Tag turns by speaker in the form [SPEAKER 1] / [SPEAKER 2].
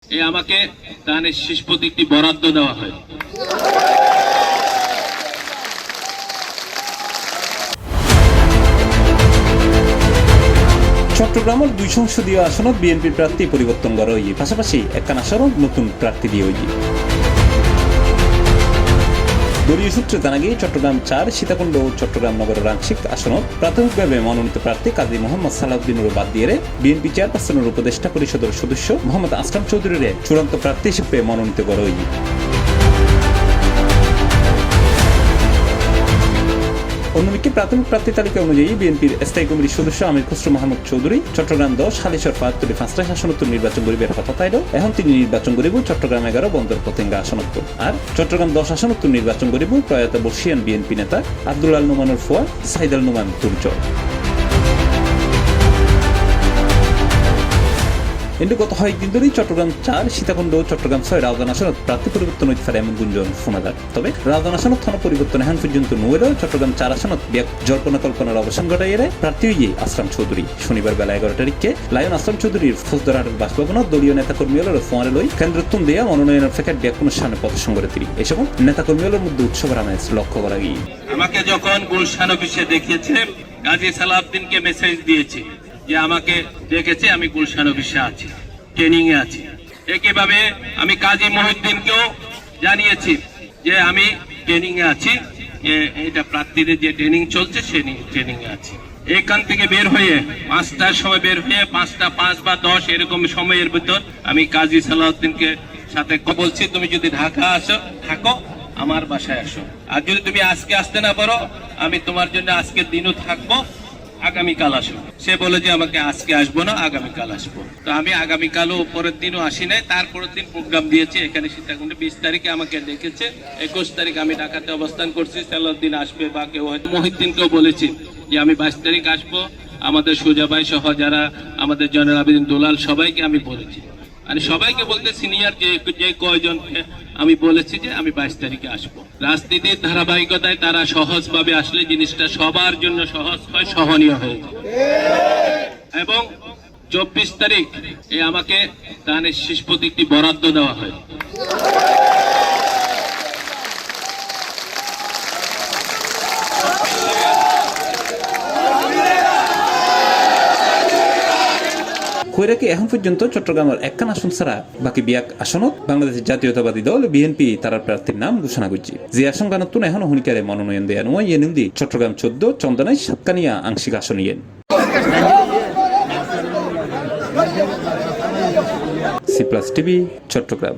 [SPEAKER 1] আমাকে ধানের শীষ প্রতীকটি বরাদ্দ দেওয়া হয়।
[SPEAKER 2] চট্টগ্রামের 2 সংসদীয় আসনত বিএনপির প্রার্থী পরিবর্তন করা হয়েছে, পাশাপাশি একখান আসনও নতুন প্রার্থী দিয়ে হয়েছে। দলীয় সূত্রে জানা গিয়ে চট্টগ্রাম 4 সীতাকুণ্ড ও চট্টগ্রাম নগরের আংশিক আসনত প্রাথমিকভাবে মনোনীত প্রার্থী কাজী মোহাম্মদ সালাউদ্দিনের বাদ দিয়ে বিএনপি চেয়ারপারসনের উপদেষ্টা পরিষদের সদস্য মোহাম্মদ আসলাম চৌধুরীর চূড়ান্ত প্রার্থী হিসেবে মনোনীত করা হয়েছে। অন্যদিকে প্রাথমিক প্রার্থী তালিকা অনুযায়ী বিএনপির স্থায়ী কমিটির সদস্য আমির খসরু মাহমুদ চৌধুরী চট্টগ্রাম 10 হালিশহর পাহাড়তলী 5টা আসনত নির্বাচন করিবার কথা তাইল। এখন তিনি নির্বাচন করিব চট্টগ্রাম 11 বন্দর পতেঙ্গা আসনত, আর চট্টগ্রাম 10 আসনত নির্বাচন করিব প্রয়াত বর্ষিয়ান বিএনপি নেতা আব্দুল আল নোমানের ফুয়া সাইদ আল নোমান তুরচর। কিন্তু গত কয়েকদিন ধরেই চট্টগ্রাম 4 সীতাকুণ্ড ও চট্টগ্রাম 6 রাজধানী আসনত প্রার্থী পরিবর্তন হইতে পারে এমন গুঞ্জন শোনা যায়। তবে রাজধানী আসনত থানা পরিবর্তন এখন পর্যন্ত নইলেও চট্টগ্রাম 4 আসনত জল্পনা কল্পনার অবসান ঘটাইয়ে প্রার্থী হইয়ে আসলাম চৌধুরী শনিবার বেলা 11 তারিখে লায়ন আসলাম চৌধুরীর ফৌজদারহাটের বাসভবনত দলীয় নেতাকর্মীদের ফোয়ারে লই কেন্দ্রত্বন দেয়া মনোনয়নের প্যাকেট ব্যাকুনের সামনে প্রদর্শন করে তিনি। এসব নেতাকর্মীদের মধ্যে উৎসবের আমেজ লক্ষ্য করা গিয়ে
[SPEAKER 1] আমাকে যখন গুলশান অফিসে দেখিয়েছে কাজী সালাউদ্দিনকে মেসেজ দিয়েছি যে আমাকে ডেকেছে, আমি গুলশান অফিসে আছি, ট্রেনিং এ আছি। একইভাবে আমি কাজী মহিউদ্দিনকেও জানিয়েছি যে আমি ট্রেনিং এ আছি, যে এটা প্রার্থীদের যে ট্রেনিং চলছে সেই ট্রেনিং এ আছি। এখান থেকে বের হয়ে 5টার সময় বের হয়ে 5টা 5 বা 10 এরকম সময়ের ভিতর আমি কাজী সালাউদ্দিনকে সাথে বলছি, তুমি যদি ঢাকা আসো থাকো, আমার বাসায় আসো, আর যদি তুমি আজকে আসতে না পারো আমি তোমার জন্য আজকের দিনও থাকবো, আগামীকাল আসো। সে বলে যে আমাকে আজকে আসবো না, আগামীকাল আসবো। তো আমি আগামীকালও পরের দিনও আসি নাই, তারপরের দিন প্রোগ্রাম দিয়েছি এখানে সীতাকুণ্ডে। 20 তারিখে আমাকে ডেকেছে, 21 তারিখ আমি ঢাকাতে অবস্থান করছি, সালাউদ্দিন আসবে বা কেউ হয়তো মহিউদ্দিনকেও বলেছি যে আমি 22 তারিখ আসবো। আমাদের সুজা ভাই সহ যারা আমাদের জয়নুল আবেদিন দুলাল সবাইকে আমি বলেছি, মানে সবাইকে বলতে সিনিয়র যে কয়জনকে আমি বলেছি যে আমি 22 তারিখে আসবো। রাজনীতির ধারাবাহিকতায় তারা সহজভাবে আসলে জিনিসটা সবার জন্য সহজ হয়, সহনীয় হয়ে যায়। এবং 24 তারিখ আমাকে ধানের শীষ প্রতীকটি বরাদ্দ দেওয়া হয়।
[SPEAKER 2] কইরাকে এখন পর্যন্ত চট্টগ্রামের একখান আসন ছাড়া বাকি বিয়াক আসনত বাংলাদেশের জাতীয়তাবাদী দল বিএনপি তার প্রার্থীর নাম ঘোষণা করছে। যে আসন নতুন এখন হুনিকারে মনোনয়ন দেয়া নয় এনুদি চট্টগ্রাম 14 চন্দনাই সাতকানিয়া আংশিক আসন ইয়েন। C plus TV Chittagong.